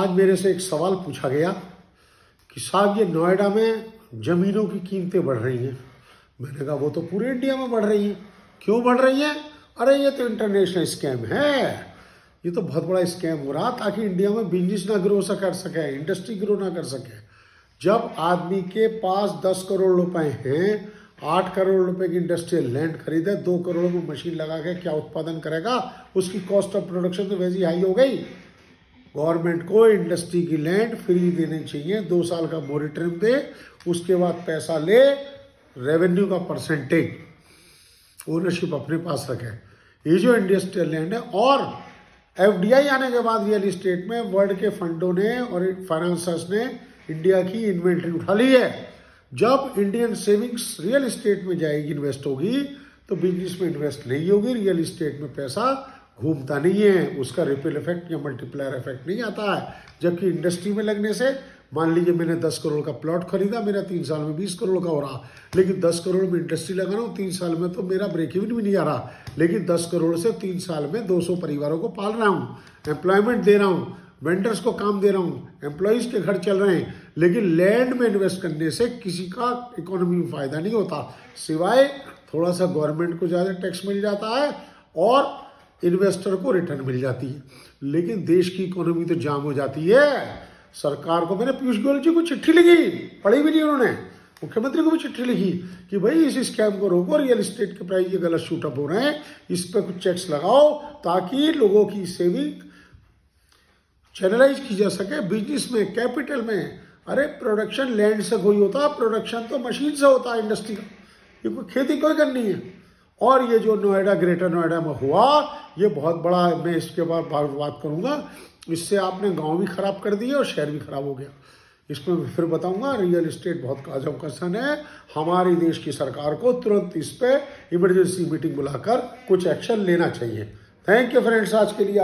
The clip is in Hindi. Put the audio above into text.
आज मेरे से एक सवाल पूछा गया कि साहब ये नोएडा में ज़मीनों की कीमतें बढ़ रही हैं। मैंने कहा वो तो पूरे इंडिया में बढ़ रही हैं। क्यों बढ़ रही हैं? अरे ये तो इंटरनेशनल स्कैम है, ये तो बहुत बड़ा स्कैम हो रहा ताकि इंडिया में बिजनेस ना ग्रो कर सके, इंडस्ट्री ग्रो ना कर सके। जब आदमी के पास 10 करोड़ रुपए हैं, 8 करोड़ रुपए की इंडस्ट्रियल लैंड खरीदे, 2 करोड़ में मशीन लगा के क्या उत्पादन करेगा? उसकी कॉस्ट ऑफ प्रोडक्शन तो वैसी हाई हो गई। गवर्नमेंट को इंडस्ट्री की लैंड फ्री देनी चाहिए, 2 साल का मोरेटोरियम दे, उसके बाद पैसा ले, रेवेन्यू का परसेंटेज ओनरशिप अपने पास रखे। ये जो इंडस्ट्रियल लैंड है, और एफडीआई आने के बाद रियल इस्टेट में वर्ल्ड के फंडों ने और फाइनेंसर्स ने इंडिया की इन्वेंट्री उठा ली है। जब इंडियन सेविंग्स रियल इस्टेट में जाएगी, इन्वेस्ट होगी, तो बिजनेस में इन्वेस्ट नहीं होगी। रियल इस्टेट में पैसा घूमता नहीं है, उसका रिपल इफेक्ट या मल्टीप्लायर इफेक्ट नहीं आता है। जबकि इंडस्ट्री में लगने से, मान लीजिए मैंने 10 करोड़ का प्लॉट खरीदा, मेरा 3 साल में 20 करोड़ का हो रहा, लेकिन 10 करोड़ में इंडस्ट्री लगा रहा हूँ, 3 साल में तो मेरा ब्रेक इवन भी नहीं आ रहा, लेकिन 10 करोड़ से 3 साल में 200 परिवारों को पाल रहा हूँ, एम्प्लॉयमेंट दे रहा हूँ, वेंडर्स को काम दे रहा हूँ, एम्प्लॉयज़ के घर चल रहे हैं। लेकिन लैंड में इन्वेस्ट करने से किसी का इकोनॉमी में फ़ायदा नहीं होता, सिवाय थोड़ा सा गवर्नमेंट को ज़्यादा टैक्स मिल जाता है और इन्वेस्टर को रिटर्न मिल जाती है। लेकिन देश की इकोनॉमी तो जाम हो जाती है। सरकार को, मैंने पीयूष गोयल जी को चिट्ठी लिखी, पढ़ी भी नहीं उन्होंने, मुख्यमंत्री को भी चिट्ठी लिखी कि भाई इस स्कैम को रोको, रियल इस्टेट के प्राइस ये गलत शूटअप हो रहे हैं, इस पर कुछ चेक्स लगाओ ताकि लोगों की सेविंग चैनलाइज की जा सके बिजनेस में, कैपिटल में। अरे प्रोडक्शन लैंड से कोई होता, प्रोडक्शन तो मशीन से होता है इंडस्ट्री का, ये कोई खेती कोई करनी है। और ये जो नोएडा, ग्रेटर नोएडा में हुआ, ये बहुत बड़ा, मैं इसके बाद बात करूँगा। इससे आपने गांव भी खराब कर दिए और शहर भी खराब हो गया। इसमें मैं फिर बताऊंगा। रियल इस्टेट बहुत काजम कंसर्न है। हमारी देश की सरकार को तुरंत इस पर इमरजेंसी मीटिंग बुलाकर कुछ एक्शन लेना चाहिए। थैंक यू फ्रेंड्स, आज के लिए।